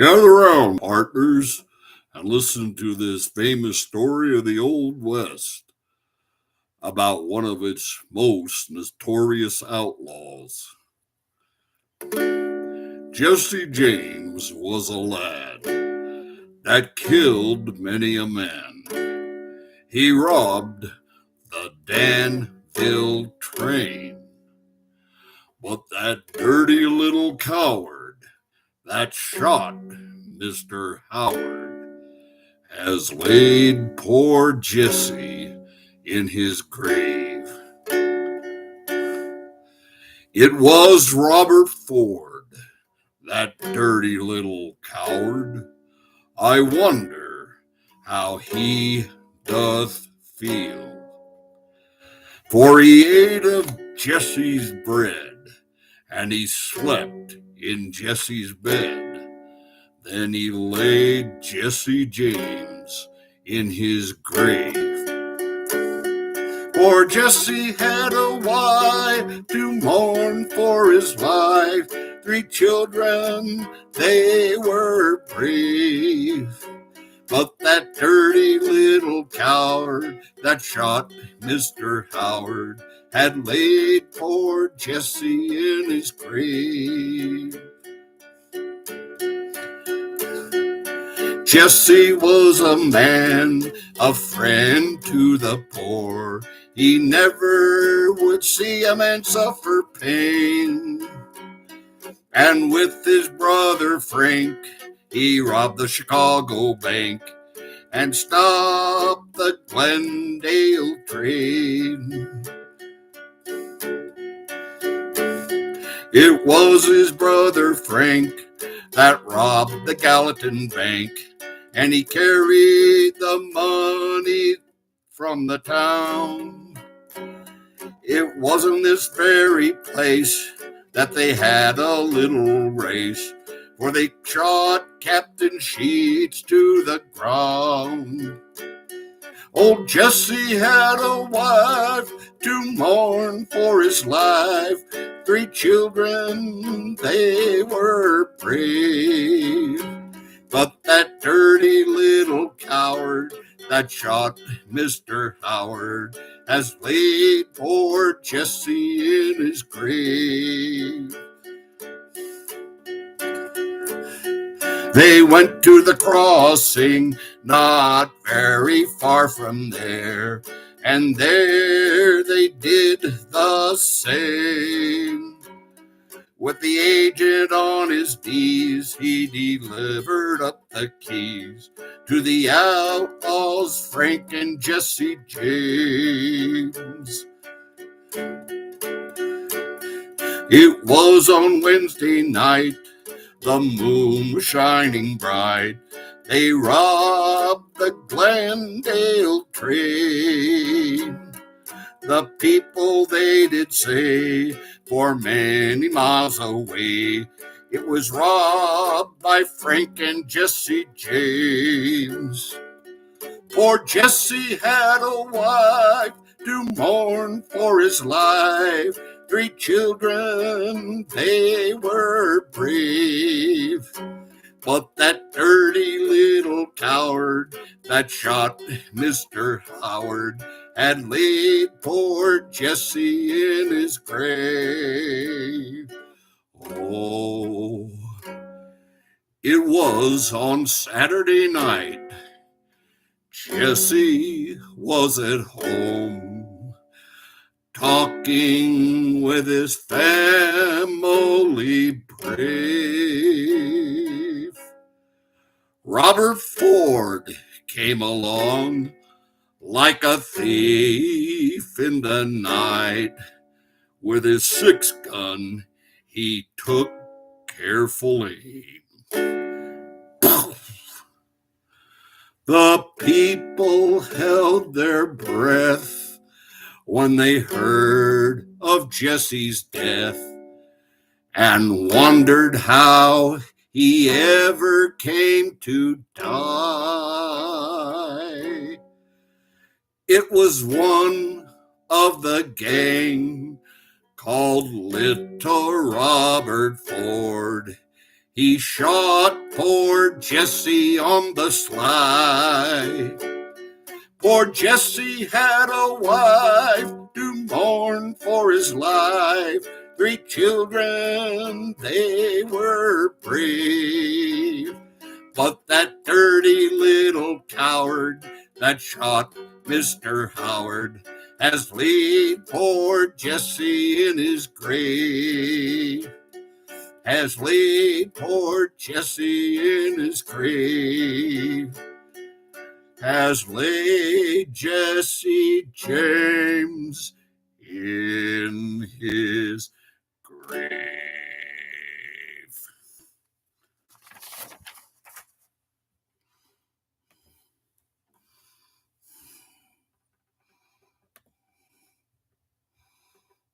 Gather round, partners, and listen to this famous story of the Old West about one of its most notorious outlaws. Jesse James was a lad that killed many a man. He robbed the Danville train, but that dirty little coward that shot Mr. Howard has laid poor Jesse in his grave. It was Robert Ford, that dirty little coward. I wonder how he doth feel. For he ate of Jesse's bread, and he slept in Jesse's bed. Then he laid Jesse James in his grave. For Jesse had a wife to mourn for his life. 3 children, they were brave. But that dirty little coward that shot Mr. Howard had laid poor Jesse in his grave. Jesse was a man, a friend to the poor. He never would see a man suffer pain. And with his brother Frank, he robbed the Chicago bank and stopped the Glendale train. It was his brother Frank that robbed the Gallatin bank, and he carried the money from the town. It was in this very place that they had a little race, for they shot Captain Sheets to the ground. Old Jesse had a wife to mourn for his life. 3 children, they were brave. But that dirty little coward that shot Mr. Howard has laid poor Jesse in his grave. They went to the crossing, not very far from there, and there they did the same. With the agent on his knees, he delivered up the keys to the outlaws, Frank and Jesse James. It was on Wednesday night, the moon was shining bright. They robbed the Glendale train. The people, they did say, for many miles away, it was robbed by Frank and Jesse James. For Jesse had a wife to mourn for his life. 3 children, they were brave. But that dirty little coward that shot Mr. Howard had laid poor Jesse in his grave. Oh, it was on Saturday night. Jesse was at home, talking with his family brave. Robert Ford came along like a thief in the night. With his 6-gun, he took careful aim. The people held their breath when they heard of Jesse's death, and wondered how he ever came to die. It was one of the gang called Little Robert Ford. He shot poor Jesse on the sly. Poor Jesse had a wife to mourn for his life. 3 children, they were brave. But that dirty little coward that shot Mr. Howard has laid poor Jesse in his grave. Has laid poor Jesse in his grave. Has laid Jesse James in his grave.